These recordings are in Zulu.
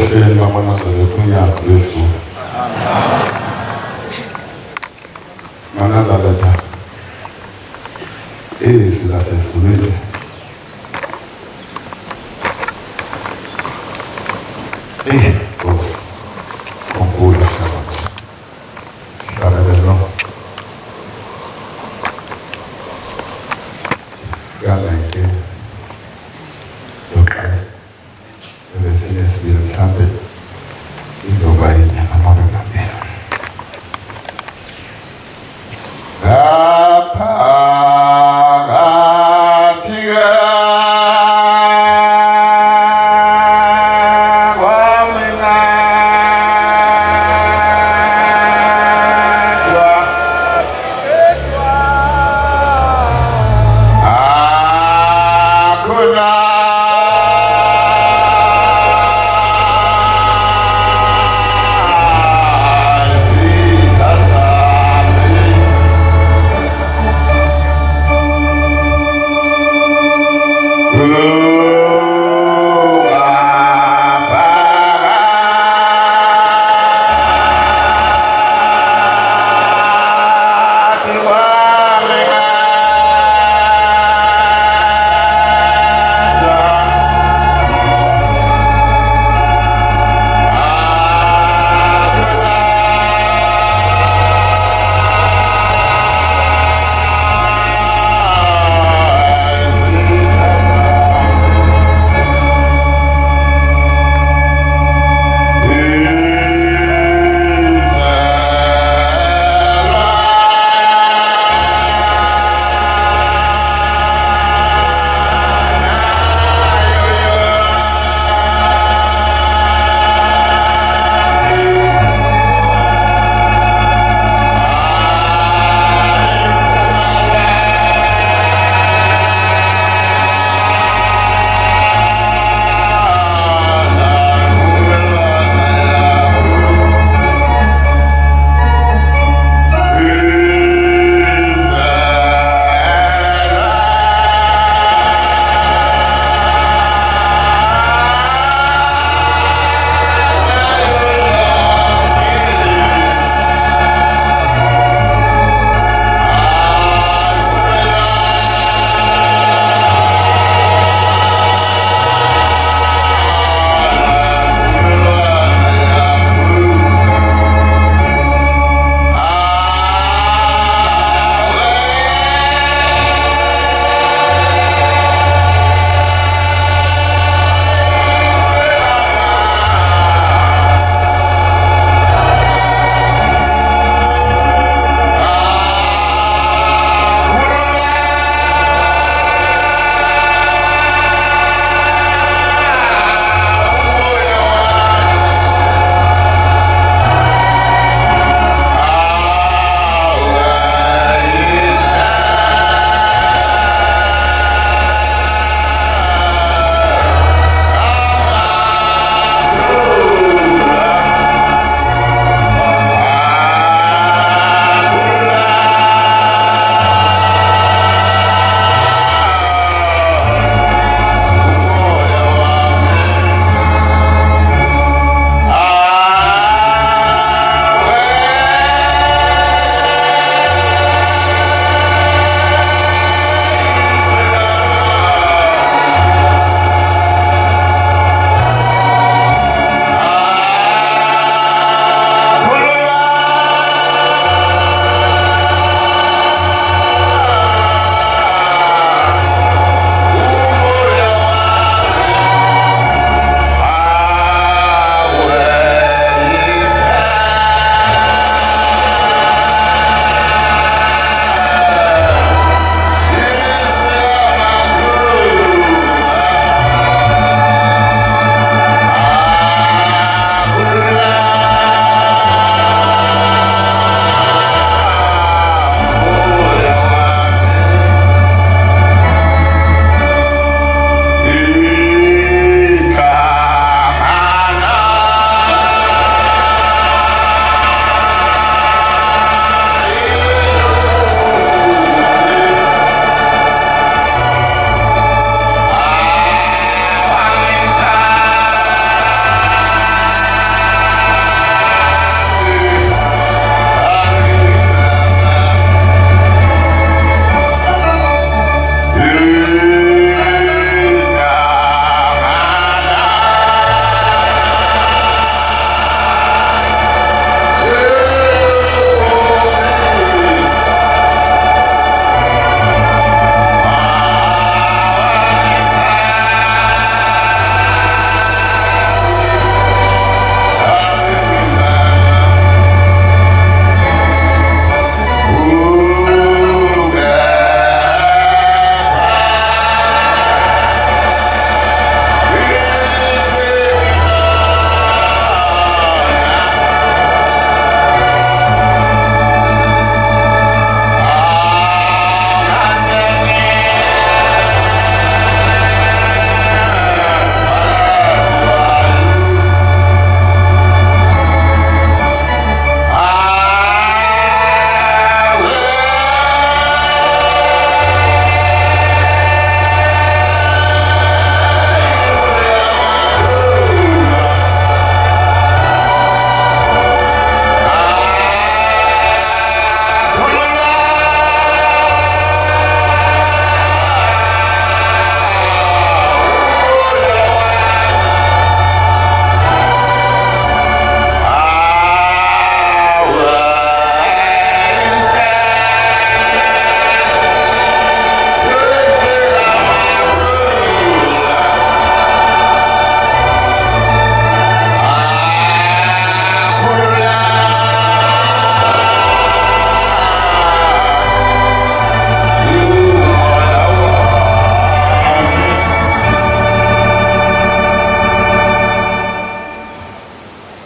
Ebuhleni kaManazarete uNyazi. Manazarete izwi lasezulwini Nkosi onkulu hlabelelo sikaleke yoqala ebesine sibili mhlambe izoba inyanga mabengaphi Ngapha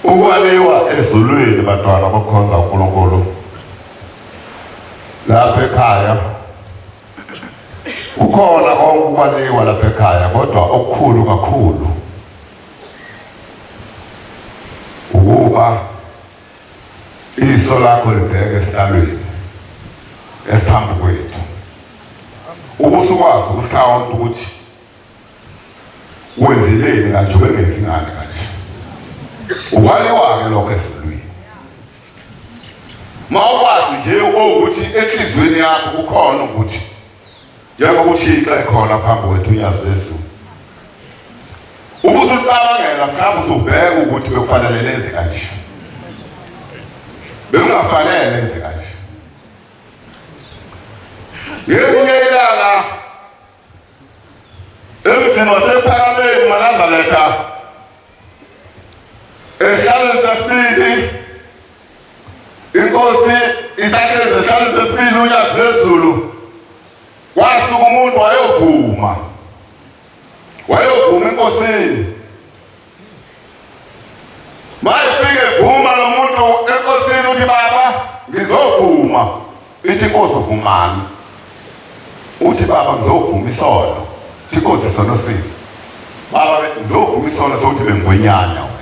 Ukwaliwa ezulwini bantwana bakhonza uNkulunkulu. Lapha ekhaya ukhona okwaliwa lapha ekhaya kodwa okukhulu kakhulu ukuba iso lakho libheke esihlalweni esiphambi kwethu. Ubusukwazi ukuhlawula ukuthi wenzileni kanje ubengezingane kanje. Ukwaliwa-ke lokho ezulwini. Mawukwazi nje ukuthi enhliziyweni yakho kukhona ukuthi njengokuthi ixa ekhona phambi kwethu unyazi lezulu. Ubusucabangela mhlawumbe usubheka ukuthi bekufanele lenze kanje. Bekungafanele lenze kanje. Ngelinye ilanga emzini wasePhakameni Nazaretha esihlalweni sesibili inkosi isahlezi esihlalweni sesibili unyazi lwezulu kwasuka umuntu wayovuma enkosini. Mayefike evuma lo muntu enkosini uthi baba ngizovuma. Ithi inkosi uvumani? Uthi baba ngizovuma isono. Ithi inkosi isono sini? Baba ngizovuma isono sokuthi bengigwenyanya wena.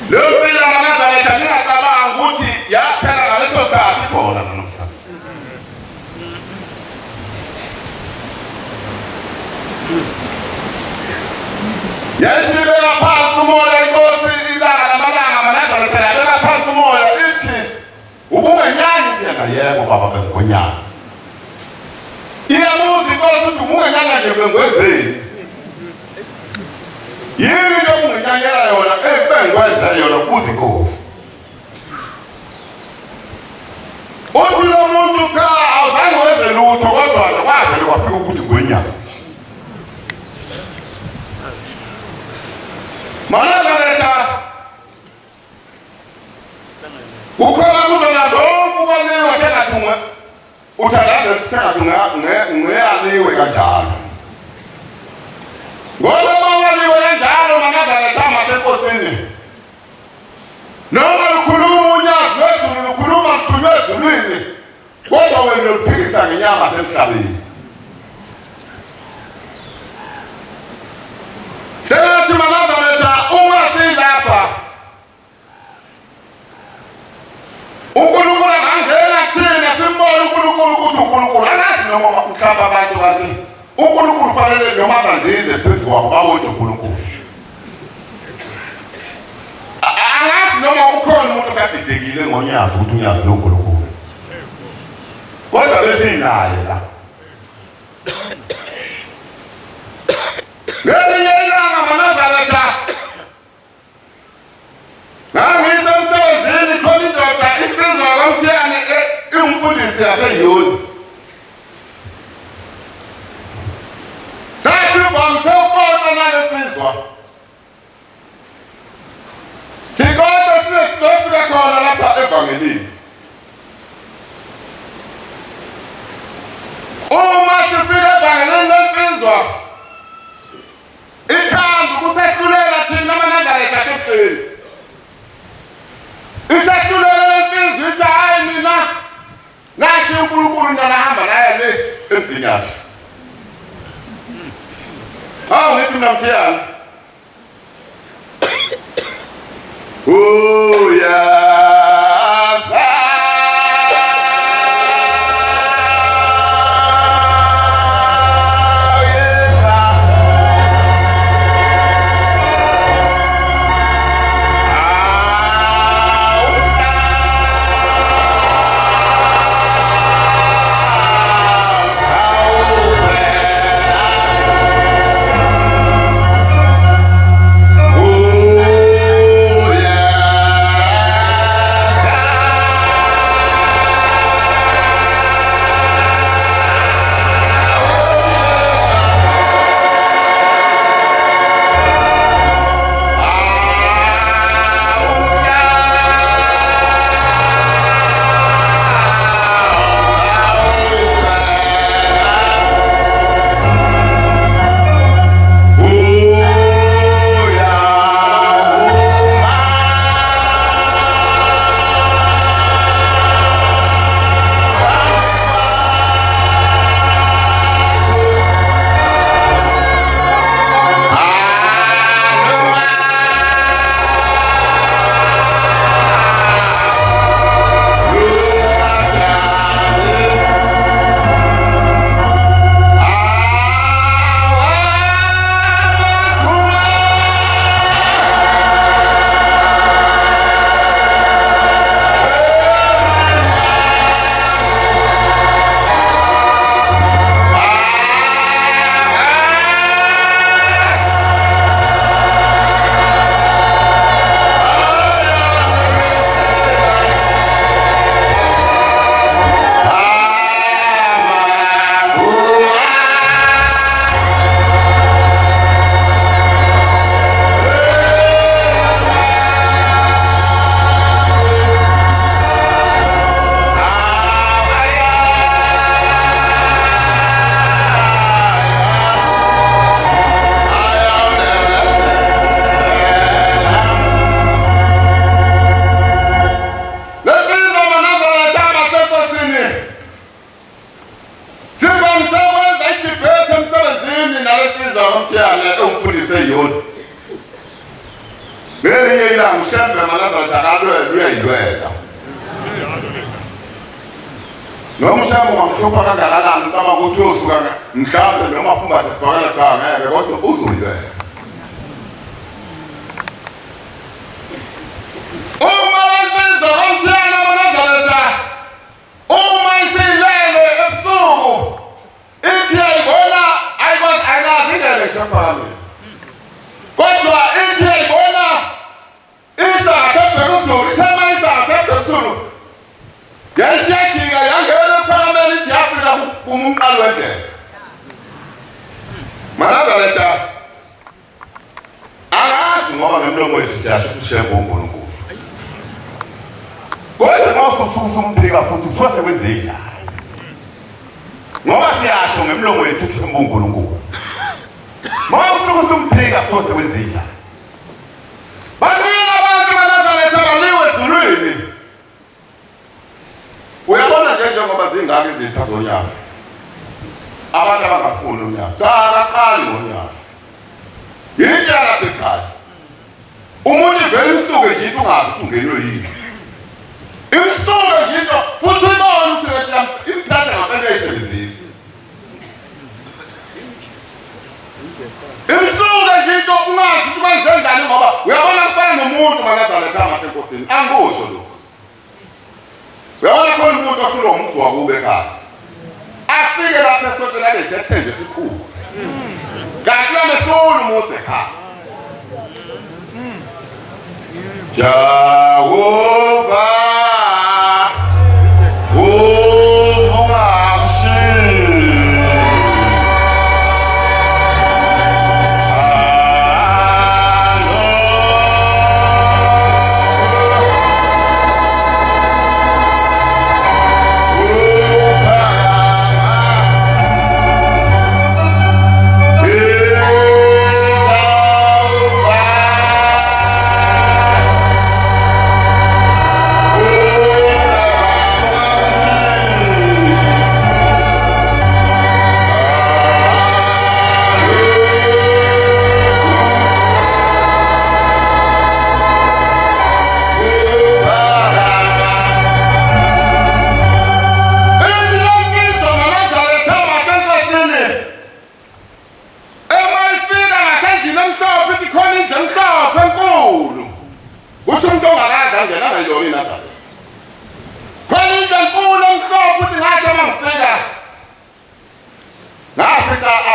Leyo mpilo kaNazaretha ngingacabanga ukuthi yaphela ngaleso sikhathi khona namhlanje. Yasibeka phansi umoya inkosi ilanga namalanga kaNazaretha yabeka phansi umoya ithi ubungenyanga njena. Yebo baba bengigwenyanga. Iyabuza inkosi ukuthi ubungenyanga nje bengwezeni. Yini into obungenyangela yona ebengikwenza yona kubuza inkosi. Uthi lo muntu awuzange wenze lutho kodwa kwavele kwafika ukuthi ngwenyanga. Nazaretha ukhona kuzona zonke ukwaliwa sengathunga uthandaze sengathunga ngeyaliwe kanjalo. Ngoba waliwe kanjalo Nazaretha masenkosini. Noma lukhuluma unyazi lwezulu lukhuluma mthunywe ezulwini kodwa wena uphikisa ngenyama semhlabeni. Sengathi Nazaretha uma silapha uNkulunkulu angangena thina simbone uNkulunkulu ukuthi uNkulunkulu akazi noma mhlaba abantu kanti uNkulunkulu fanele noma bandize phezu kwabo babone uNkulunkulu. Angazi noma ukhona umuntu osadidekile ngonyazi ukuthi unyazi loNkulunkulu. Kodwa besinaye la. Ngelinye ilanga Nazaretha ngangisemsebenzini khona indoda isizwa kaMthiyane ingumfundisi yaseYoni. Sasivamse ukubona nalesizwa. Sikodwa siyesifika khona lapha evangelini. Uma sifika evangelini lesizwa ithanda ukusehlulela thina Nazaretha sebheni. Isehlulela lesizwe ithi hayi mina nathi uNkulunkulu ndanahamba naye le emzini yakhe. Ngithi mina Mthiyane. kade umfundise yona ngelinye ilanga ushembe maNazaretha uyayilwela noma ushembe ungamhlupha kangakanani mntama ukuthi uyosuka mhlawumbe noma afumbathe sibhakela cha ngeke kodwa uzoyilwela uma insizwa omthiyana maNazaretha uma isilele ebusuku ithi ayibona ayikwazi ayinazi indlela eshaphakame kodwa ithi ayibona isasebhekuzulu ithema isasebhekuzulu yasiyadika yangena ephakameni ithi yafika kumqalo wendlela maNazaretha angazi ngoba ngemlomo wethu siyasho ushembe uNkulunkulu kodwa mawusususa umphika futhi usuke kwenzeka ngoba siyasho ngemlomo wethu ushembe uNkulunkulu mawusususa umphika futhi kwenzeka baningi abantu maNazaretha baliwe ezulwini uyabona njengoba zingaka izitha zonyaka abantu abangafuni unyaka qali ngonyaka yinto lapha ekhaya umuntu vele isuke nje into ungazi ungenwe yini imsuke nje into futhi uyibona ukuthi imphatha ngabantu ayisebenzisi imsuke nje into ungazi ukuthi kwenzenjani ngoba uyabona kufana nomuntu maNazaretha ngathi enkosini angisho lokho uyabona khona umuntu ofuna umzi wakube ekhaya afike lapha esontweni abe sethenje esikhulu kanti lamehlulo umuzi ekhaya Jehova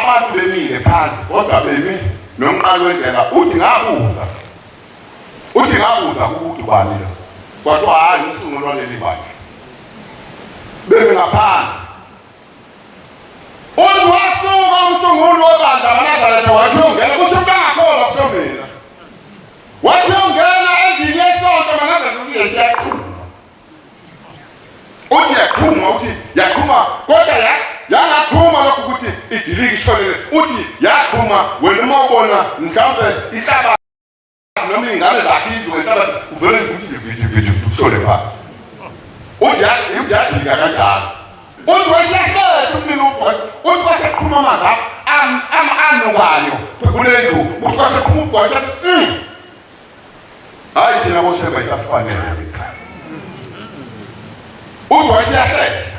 abantu bemile phansi kodwa bemi nomqalo wendlela uthi ngabuza ukuthi bani lo kodwa hayi usungu lwaleli bandla bemi ngaphansi uthi wasuka umsunguli webandla maNazaretha wathi ungena kushuka ngakho kuthomela wathi ungena endlini yesonto maNazaretha uthi yaqhuma kodwa yangaqhuma lokho ukuthi idiliki ishonele uthi yaqhuma wena uma ubona mhlawumbe inhlaba noma ingane zakhe inhlaba uvele ukuthi vithi ushole phansi uthi yadilika kanjalo uthi wasiyaqeda umnini uthi wasaqhuma amanzi anokayo kulendlu uthi wasaqhuma ubhosa hayi thina bosheba isasifanele uthi wasiyaqeda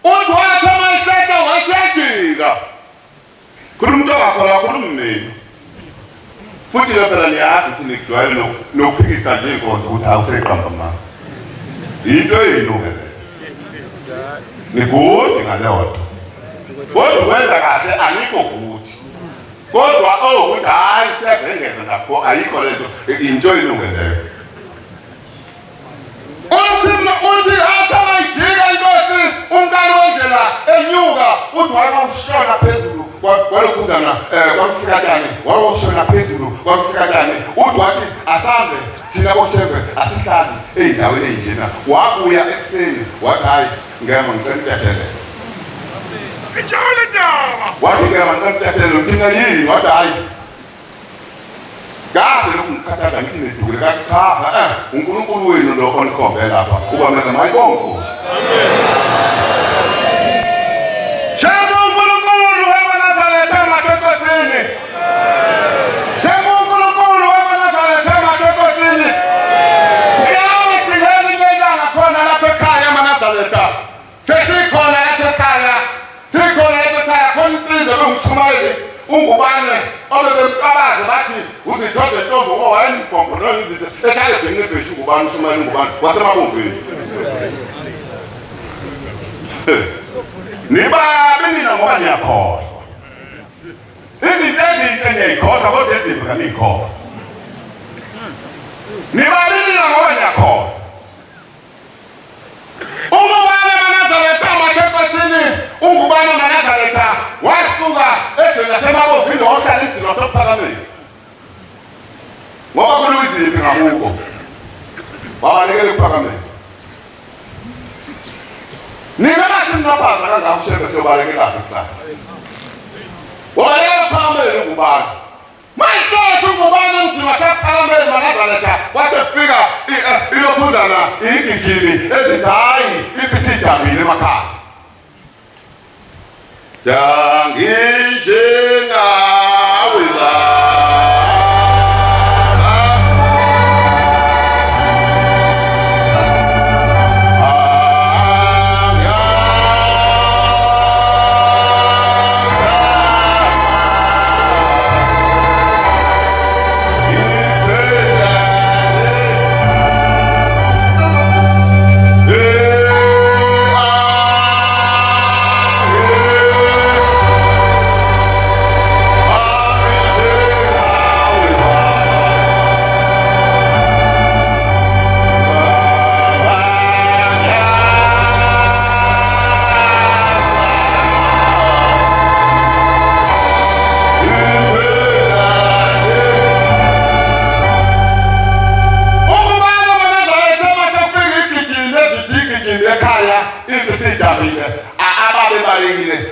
uthi wathoma iseta wasiyajika khuluma umuntu ongakhola khuluma mina futhi lo phela niyazi ukuthi nikujwayele nokuphikisa nje inkonzo ukuthi awuseqamba mama into eyilungele nigudi ngaleyonto kodwa wenza kahle anikho ukuthi kodwa ukuthi hayi siyazengeza lapho ayikho lento into eyilungeleyo uthi athama ijika inkosi umntana wendlela enyuka uthi wayewushona phezulu kwalokhuzana kwamsikatane wayewushona phezulu kwamsikatane uthi wathi asambe thina boshebe asihlali ey'ndaweni ey'njena wabuya ekuseni wathi hayi Ngema ngicela utetele wathi Ngema ngicela utetele uthina yini wathi hayi Gade lokungikhathaza ngithi nedukile kathi cha uNkulunkulu wenu lo onikhombe lapha uba mina mayibonke Amen Shema uNkulunkulu wamaNazaretha ungubane obebemqabaza bathi uzithoze intombi owayenimpomponola izinto ehlale ebhenqe ebheshi ungubane ushumane ungubane wasemabomveni nibabi nina ngoba niyakhohlwa izinto ezinhle niyayikhohlwa kodwa ezimbi kaniyikhohlwa nibabi nina ngoba niyakhohlwa ungubane manazaretha amathempesini ungubane manazaretha wasuka edweni lasemabomvini wahlala izilo sokuphakameni ngoba kuliziphi ngakuko wabalekele ukuphakameni nina masimnabaza kangakushebe siyobalekela kusasa wabalekele ukuphakameni ungubane mayisothi ungubane mzima sephakameni manazaretha wasefika ilokhuzana igijimi ezithi hayi ipisidambile emakhaya Dangishengawe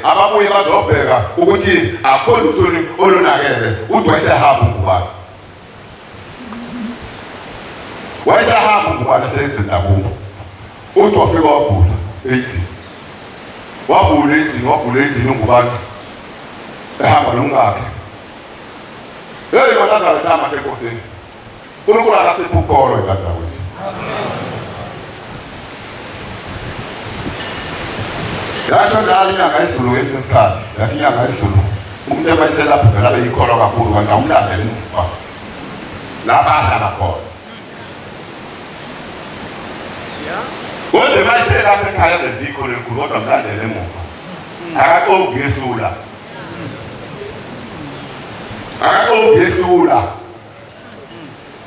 ababuye bazobheka ukuthi akho lutho olunakele udwayesehamba ungubane wayesehamba ungubane seyizinda kubo uthi wafika wavula endlini ungubane ehamba nomngakhe manazaretha amahle enkosini uNkulunkulu akasiphe ukholo ekadawethu yasho njalo inyanga yezulu ngesinye isikhathi yathi inyanga yezulu umuntu ebayiselapho vele abe yikholwa kakhulu kanti awumlandele umufa lapha ahlala khona kodwa emayiselapho ekhaya zenza ikholo elikhulu kodwa mlandele emuva akaqovi yehlula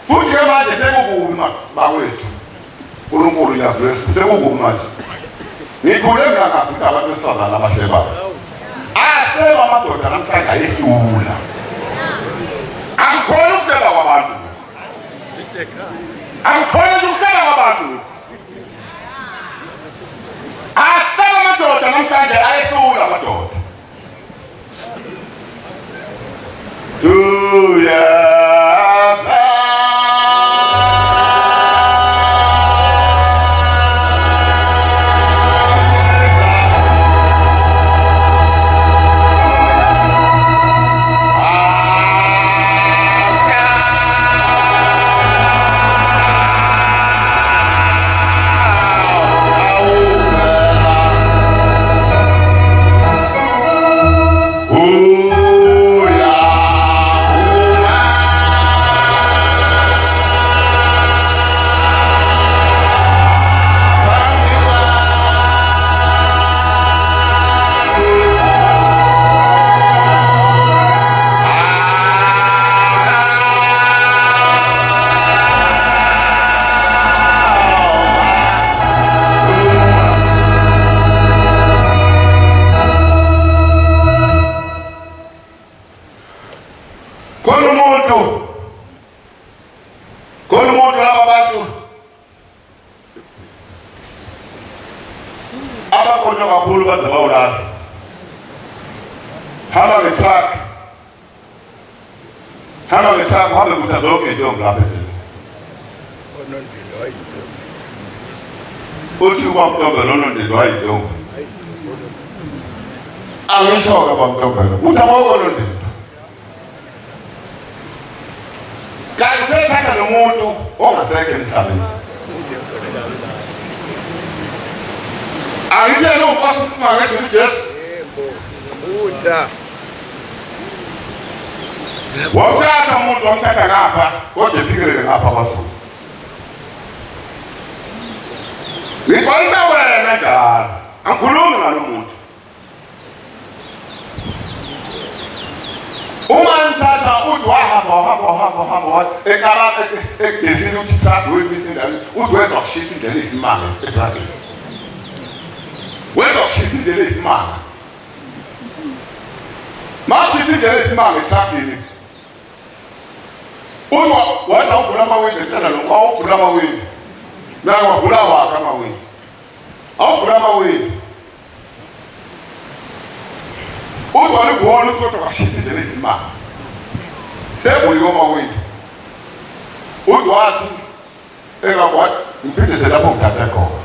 futhi ke manje sekukubi bakwethu uNkulunkulu uyaveza sekukubi manje ngikhule ngakazi ukuthi abantu besifazane abahlebayo ahleba amadoda namhlanje ayehlula akukhona ukuhleba kwabantu ahleba amadoda namhlanje ayehlula amadoda abakhona kakhulu baze bawulapha hamba ngetruck uhambe kutha zonke intombi lapha endlini uthi kwamntombi nonondeli wayintombi angisho kwamntombi uthi abakonondeli kanti sethatha nomuntu ongasekho emhlabeni angitshela umpasi uMangede uJesu Wawuthatha umuntu wamthatha ngapha kodwa ephikelele ngapha kwaZulu. Ngixolisa wena njalo. Angikhulumi ngalo muntu. Uma ngithatha uthi wahamba ekala egezini uthi trap wemisa indlela uthi wezwa kushisa indlela esimanga etrapini. Wezwa kushisa indlela esimanga. Mashisa indlela esimanga etrapini. Uthi wena uvula amawindi etshala lo awuvula amawindi. Nako wavula wakhe amawindi. Awuvula amawindi. Uthi walivula kodwa kwashisa indlela esimanga. Sevuli amawindi. Uthi wathi engakwathi ngiphindise lapho ngithathe khona.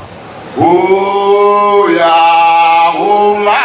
Uyahuma.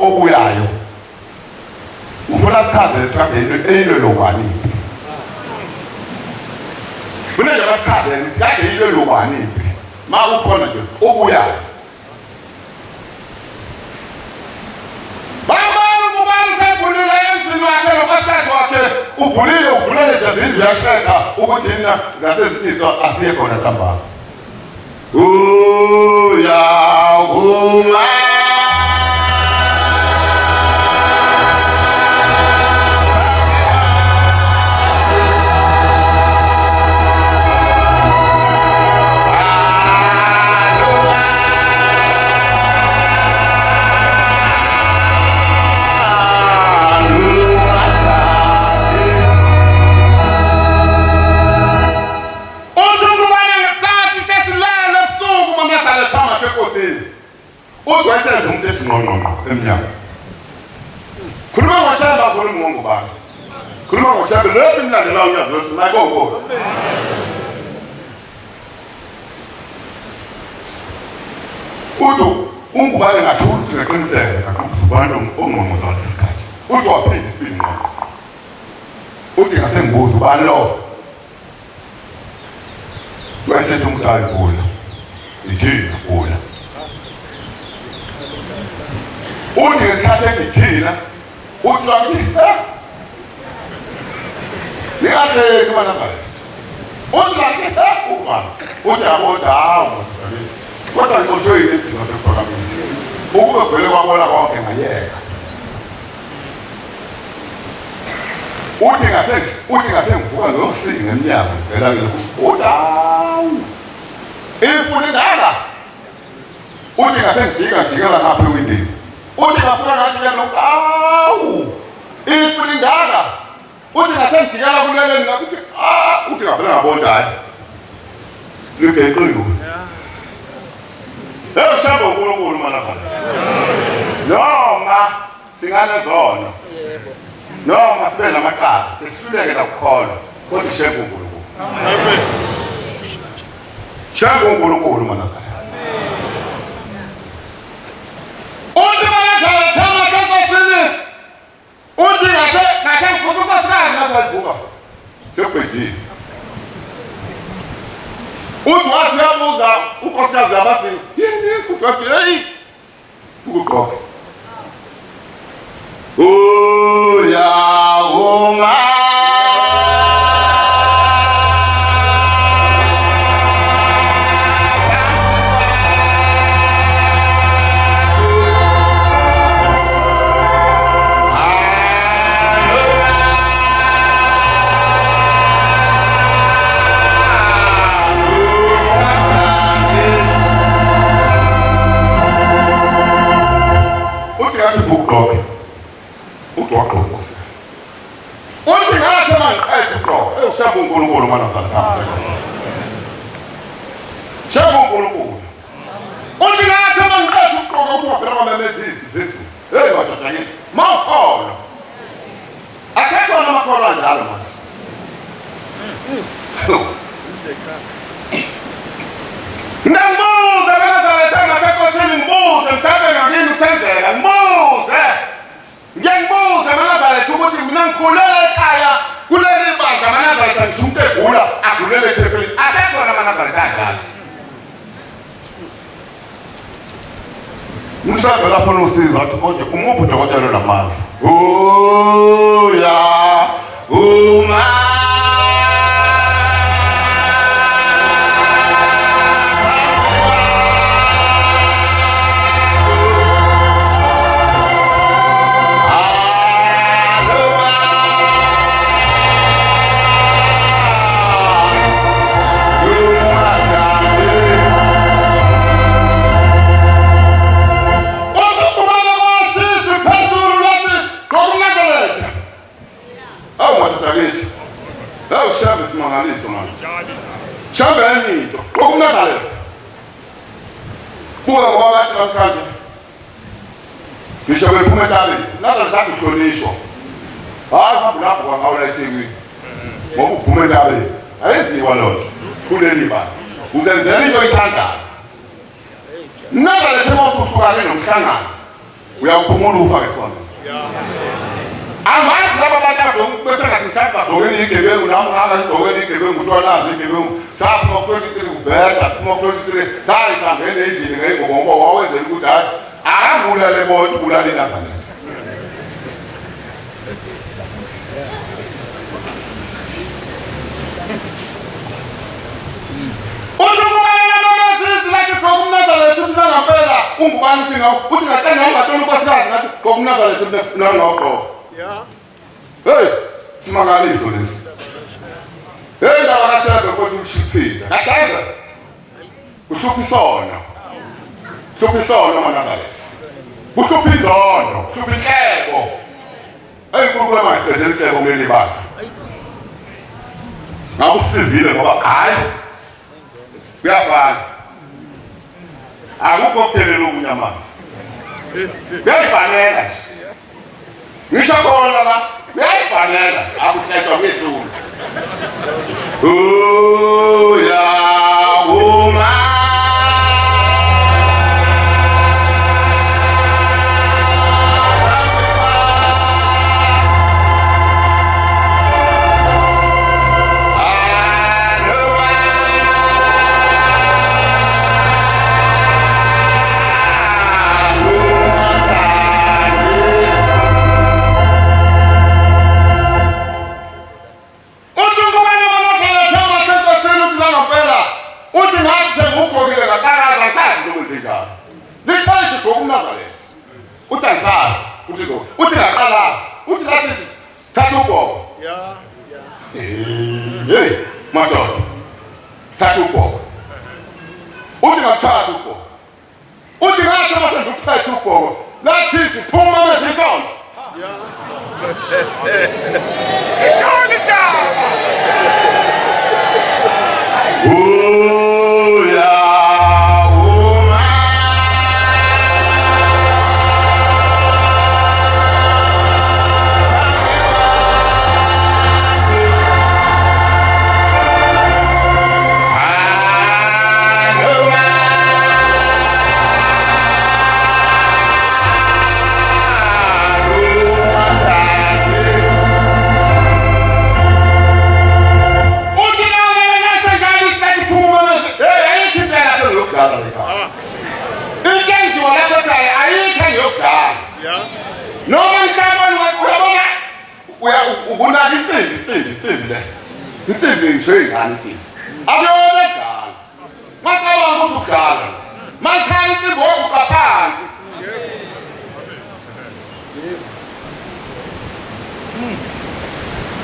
Okuyayo ufuna sichaze etrapeni eyilo lokwani ufuna nje basichaze kade yilo lokwani makukhona nje okuyayo ubani sekhulile emzini wakhe nomasazi wakhe uvulele zezindlu yasheka ukuthi nina ngasezisizwa asiye khona ntambama uyahuma. Uziwayesenze umuntu ethi ngqongqongqo emnyango. Khuluma ngoshamba khuluma ngongubani. Khuluma ngoshamba leso imlandela unyazo leso nakho. Uthi ungubani ngathi uthi ngeqiniseke ngaqubana ongqongqo zasesikhathi. Uthi waphinda isibili ngqongqo. Uthi ngasengibuza ubani lo. Wayesethe umuntu ayivula. Ithini vula. Uthi ngesikhathi engithina uthi wathi ningakeki manafana uthi wathi uva uthi aboda hawu kodwa ngixoshwe yini ezinto zasephakameni ukube vele kwabona konke ngayeka uthi ngasengivuka ngiyosinga emnyango ngicela uthi hawu ifuna ingaka uthi ngasengijikela ngapha ewindini uthi ngafuna ngathi lokhu awu ifuna ingaka uthi ngasengijikela kulele ngathi uthi ngafuna ngabonda hayi ligeqiwe shamba uNkulunkulu manafana noma singane zono noma sibe namacala sihluleke lokukholwa kodwa shembe uNkulunkulu amen shembe uNkulunkulu manafana uthi manafana thama kakwasini uthi ngase kufuka sana ngavuka sekubhedile uthi wathi uyabuza unkosikazi yabasini yini kuthi hey ukugqoka uyahuma shabu uNkulunkulu manazala. Shabu uNkulunkulu. Uthi ngathi mangiqeda ukuqoka ukuphela kwamemezisi phezulu. Hey madoda yini? Mawukholo. Asekho amakholo anjalo manje. Ngibuze manazala thanga senkosini ngibuze mhlambe ngakini usenzeka ngibuze. Ngiyakubuza manazala ukuthi mina ngikhulela ekhaya kuleli bandla manazala ngishumte egula agulele eThekwini. Asekho manazala kanjalo. Mhlawumbe lafuna usizo wathi konje umuphi udokotela lamandla. Ya uma Shambeni into kokuNazaretha buka ngoba abantu namhlanje ngisho bephuma eNtabeni Nazaretha akuhlonishwa hayi hamba lapho kwangawula eThekwini ngoba uphuma eNtabeni ayenziwa lonto kuleli bani uzenzela into oyithandayo Nazaretha mawuhlukane nomhlangano uyawuphumula ufa ngesona Amazi laba bantu bese ngathamba ngokweni igebengu nami ngaka ngokweni igebengu uthonazi igebengu sapho ngokuthi ubheka simokuthi hayi sangene endlini ngengombo wawenzela ukuthi hayi akangulale bonke ulale Nazaretha Uthumela nomazisi lathi kokuNazaretha uthangapela ungubani thinga uthi ngathanda ungathola ukwasikazi ngathi kokuNazaretha nangoko Hey, simangaliso lesi. Hey, ndaba kashaka kodwa ushiphila. Kashaka. Uhluphisona. Uhluphisona manazaleta. Uhluphizono, uhluphinkeko. Hey, uNkulunkulu angasicedela inhleko kuleli bantu. Ngakusizile ngoba hayi. Kuyafana. Akukho kuphelela ukunyamaza. Kuyafanela nje. Ngisho khona la uyayifanela akuhlethwa kwethu ya uma Hey, madoda. Thatha ubhoko. Uthi ngathatha ubhoko. Uthi ngathi mase ngikuphethe ubhoko. Lathi siphuma mesisonto. Ijoni jaba. Insimbi nje ingane insimbi. Akuyona egala. Maqala ukugala. Makhaya insimbi okuphansi.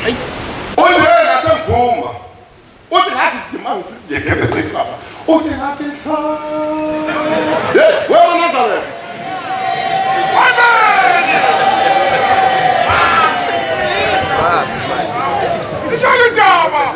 Hayi. Uze ngasemphuma. Uthi ngathi dimanga sijekebe kwefapa. Uthi ngathi sa. Hey, wewe Nazaretha. Ijoni jaba.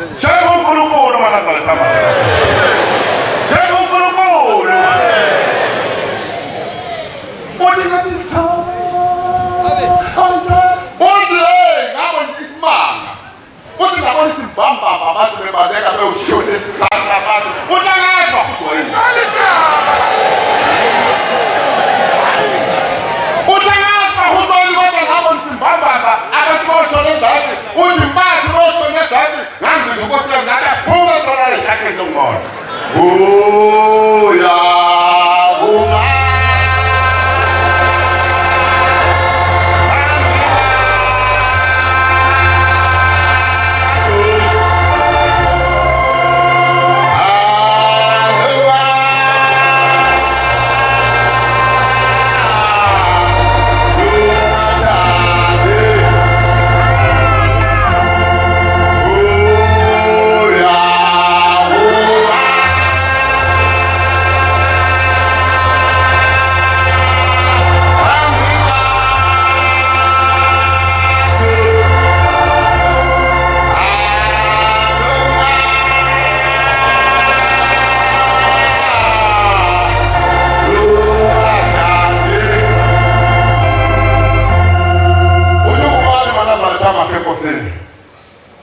ngabona simbamba abantu bebaleka bewushona esisaka abantu utangazwa utangazwa huzoni kodwa ngabona simbamba abantu boshona ezazi uzimpathu boshona ezazi ngambiza ukosikazi ngathi aphuma sona lejacket lomona ya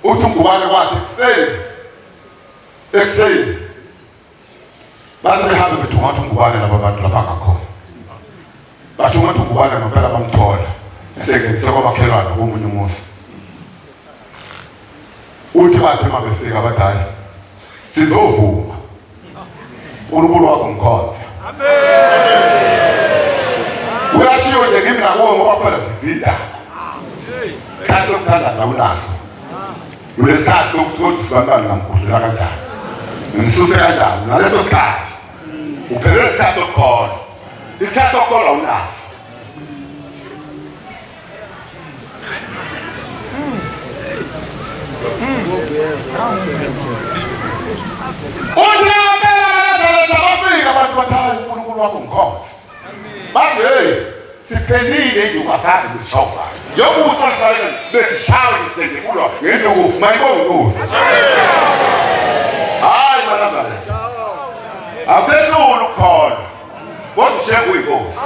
utungubane wathi ekuseni base behambe bethunga uthungubane laba bantu lapha ngakhona bathunga uthungubane ngempela bamthola esengenzise kwamakhelwane komunye umuzi uthi bathe mabefika abadala sizovuma uNkulunkulu wakho mkhonza uyashiyo nje kimi nakuwe ngoba phela sizida kahle ukuthandaza unaso ulesikhathi sokuthi sibantwana ngamkhulula kanjani ngimsuse kanjani naleso sikhathi uphelele isikhathi sokukhona isikhathi sokukhona unaso bafika abantu bathaya uNkulunkulu wakho mkhonza bathi hey siphelile injukasazi bishofa yokusasalele besishawe isengekulo ngenduku mayibongozi hayi manazale asenulu khona kodwa shenge uyinkosi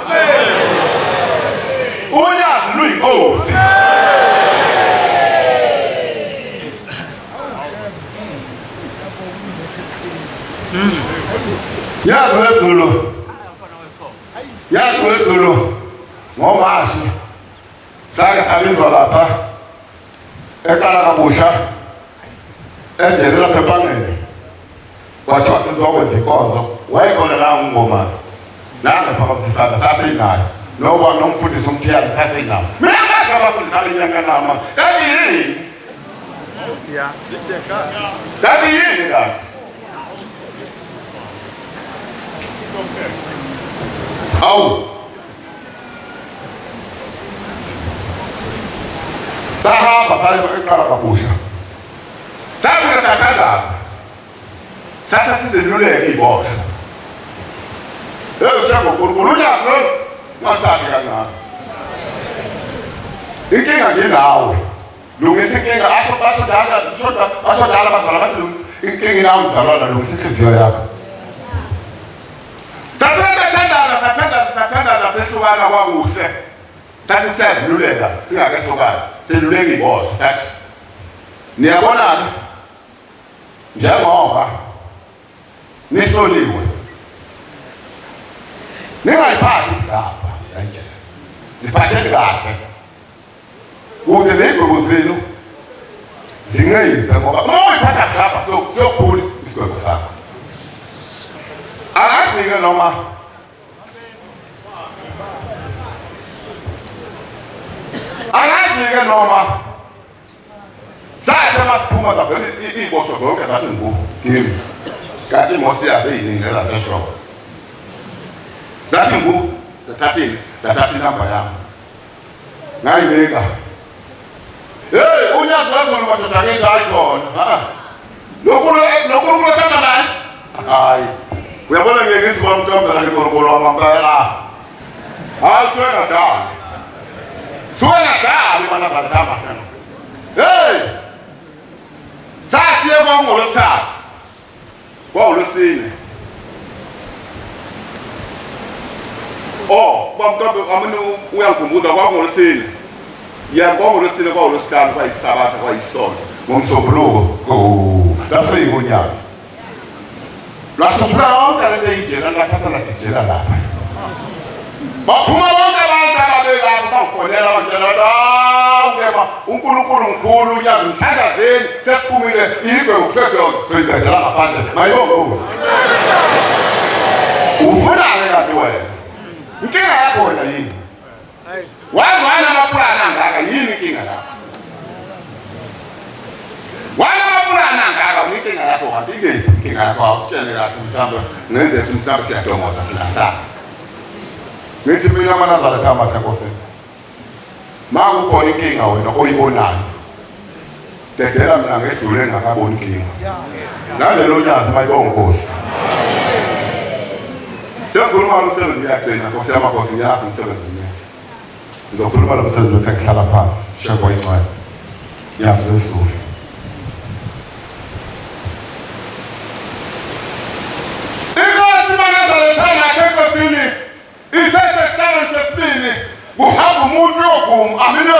unyazi luyinkosi yazi wezulu ngomashi sake sabizwa lapha eqala kabusha ejele lasebangeni kwathiwa sizokwenza inkonzo wayekhona la uNgoma nanga phakathi sisana sasinayo noba nomfundisi umthiyane sasinayo mina ngazi abafundisi abenyanganama kanti yini kanti yini kanti awu sahamba eqala kabusha safika sathandaza satha sizeluleke ibosha shango uNkulunkulu unyazi lo ngathathi kancane inkinga nje nawe lungisa inkinga asho dala bazala bathi lungisa inkinga nawe mzalwana lungisa inhliziyo yakho sathandaza sehlukana kwakuhle sathi siyaziluleka singakehlukana seluleka ibosha sathi niyabona njengoba nisoliwe ningayiphathi lapha kanje ziphatheni kahle ukuze nezigwebo zenu zinqiphe ngoba uma uyiphatha lapha siyokhula isigwebo sakho angazike noma sathe masiphuma zavela iy'bosho zonke zathi kimi kanti imosi yaze yiningela seshoko zathi zathatha inamba yami ngayinika hey unyazi wazona madoda ngeke ayikona nokulo sanga naye hayi uyabona ngeke isibona umntombi la ngikolo wamambela aswena dala mana zantama sana hey sasiye kwangolosithathu kwangolosine kwamntombi amene uyangikhumbuza kwangolosine kwangolosine kwangolosihlanu kwayisabatha kwayisonto ngomsombuluko lafika uNyazi lwasufuna wonke lento eyijela lathatha ladijela lapha baphuma bonke abantu ababelapho bangifonela bantshela bathi Ngema uNkulunkulu mkhulu uNyazi mthandazeni sesiphumile igwe uthweseyidedela ngaphandle mayibongozi ufunane kanti wena inkinga yakho wena yini wazwana amapulani angaka yini inkinga yakho wana amapulani angaka inkinga yakho kanti ingephi inkinga yakho awutshele kahle mhlawumbe ngenzethu mhlawumbe siyadomoza thina sasa ngithi mina amanazareth amahle Nkosini makukhona inkinga wena oyibonayo dedela mina ngedlule engakaboni inkinga nalelo Nyazi mayibongozi siyakhuluma umsebenzi yagcina Nkosi yamakhosi ngiyazi umsebenzini ngizokhuluma lo msebenzi bese ngihlala phansi shekwa incwadi yazi lesizulu inkosi manazarethana Nkosini isesesihlalo sesibili kuhamba umuntu uyoguma amina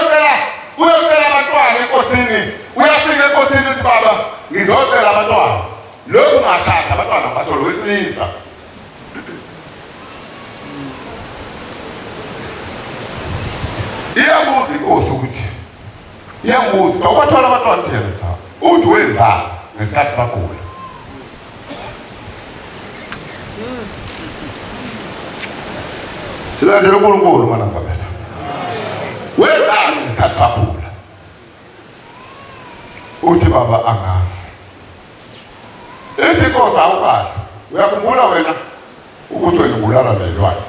uyocela abantwana Nkosini uyafika Nkosini uthi baba ngizocela abantwana lokhu ngashaka abantwana bathola wesilisa iyabuza inkosi ukuthi iyabuza ukwathola abantwana thina cha uthi wenzani ngesikhathi sagula silandela uNkulunkulu manazareth wenzani ngesikhathi sagula uthi baba angazi ethi inkosi awukahle uyakhumbula wena ukuthi wena ubulala nelwane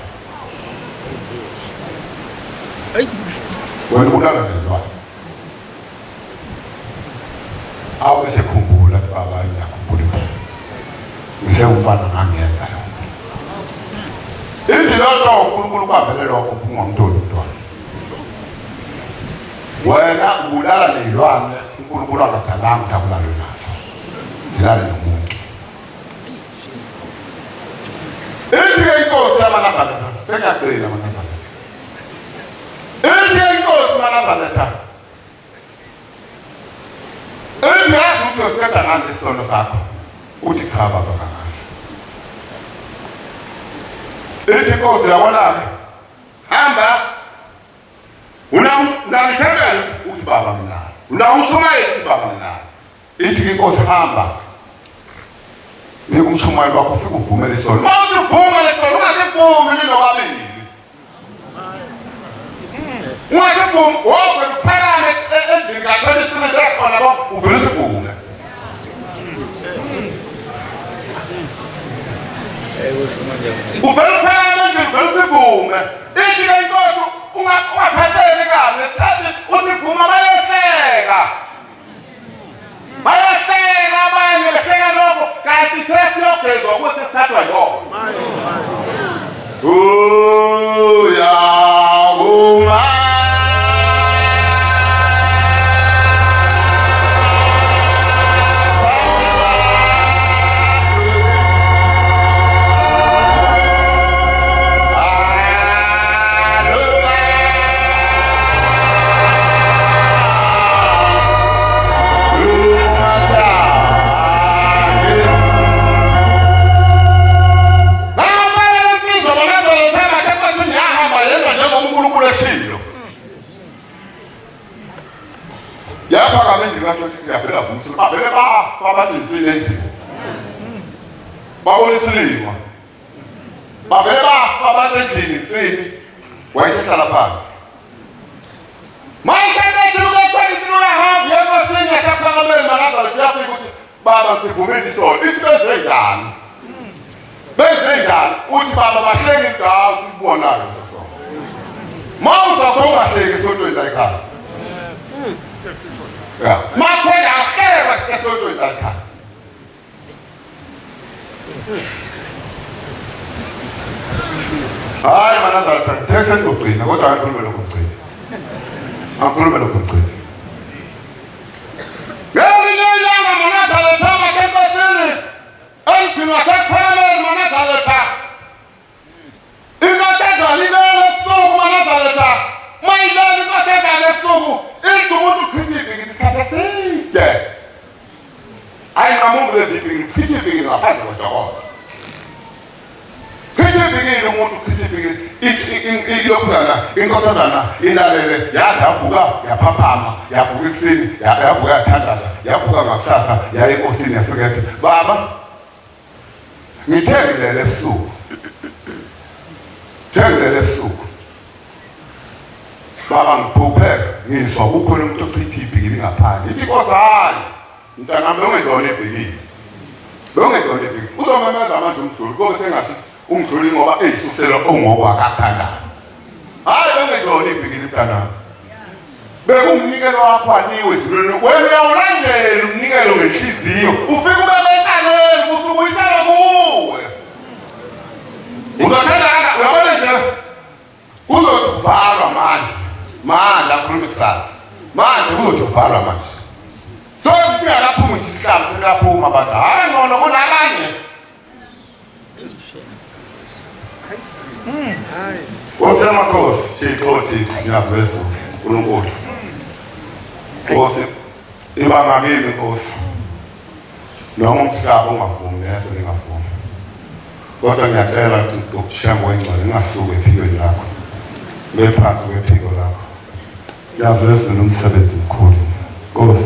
wena ubulala nelwane awu esekhumbula baba ngiyakhumbula ngisewumfana ngangenza ithi lento uNkulunkulu kwavele lokho ungamtholi umntwana wena ubulala nelwane uNkulunkulu akadalanga ukuthi abulale naso zilale nomuntu ithi inkosi yamanazareth sengiyagcina manazareth ithi inkosi manazareth ithi yazi ukuthi usiqeda ngani isono sakho uthi cha baba kangazi ithi inkosi yabona-ke hamba unangithembele uthi baba mina unawushumayela uthi baba mina ithi inkosi hamba nikumshumayela wakho ufike uvumele isono mawusivuma lesono ungasivumi ninobabili ungasivumi wokwe kuphakame endlini kathela iqinile ekhona lo uvele usivume uvele uphakame endlini uvele usivume ithi ke inkosi ungaphatheli kabi ngesikhathi usivuma bayohleka abanye behleka lokho kanti sesiyogezwa ukuthi sithathwa yona uyavuma bavele bafa abadisile endlini babona isilima bavele bafa abadendlini sini wayesehlala phansi mayesheketilukethwaitilulahambi Enkosini yasaphakamele manazareth yafika ukuthi baba sivumile isono ithi benze njani uthi baba bahleki indawo sikubonayo mawuzakho ungahleki esontweni la ekhaya makhwela ahlekwa esontweni la ekhaya hayi manazareth ngithe sengizogcina kodwa angikhulume lokugcina ngelinye ilanga manazareth amakhe Enkosini endlini wasephelele manazareth inkosi ezalilele ebusuku manazareth mayilele inkosi ezalele ebusuku ithi umuntu uchithiphi ngithi isikhathi eside ayinqamuki lezibhiki chitha ibhiki ngaphandle kodokotela chitha ibhiki umuntu chitha ibhiki ilokhuzana inkosazana ilalele yazi yavuka yaphaphama yavuka ekuseni yavuka yathandaza yavuka ngakusasa yaya enkosini yafika ethi baba ngithengilele ebusuku thengilele ebusuku baba ngiphupheka ngizwa kukhona umuntu ochitha ibhiki ngaphandle ithi Nkosi hayi mntanami ungezona ibhiki ungezona ibhiki uzomemeza manje umdluli kose engathi umdluli ngoba eyisusela ongokwakathandayo hayi ungezona ibhiki mntanami bekumnikelo wakho aniwe ezulwini wena uyawulandela umnikelo ngenhliziyo ufike ube benkaleni usubuyisela kuwe uzothanda uyabona nje uzothi uvalwa manje akhuluma kusasa manje uzothi uvalwa manje so singakaphumi nje isihlalo singaphuma abantu hayi ngcono kunabanye Nkosi yamakhosi Thixothi ngiyazwezulu uNkulunkulu Nkosi ibanga kimi Nkosi noma umhlaba ungavumi neso ningavumi kodwa ngiyacela ukuthi ukushambo wengcwele ngasuke ephikweni lakho ngephansi kwephiko lakho ngiyazwezulu umsebenzi mkhulu Nkosi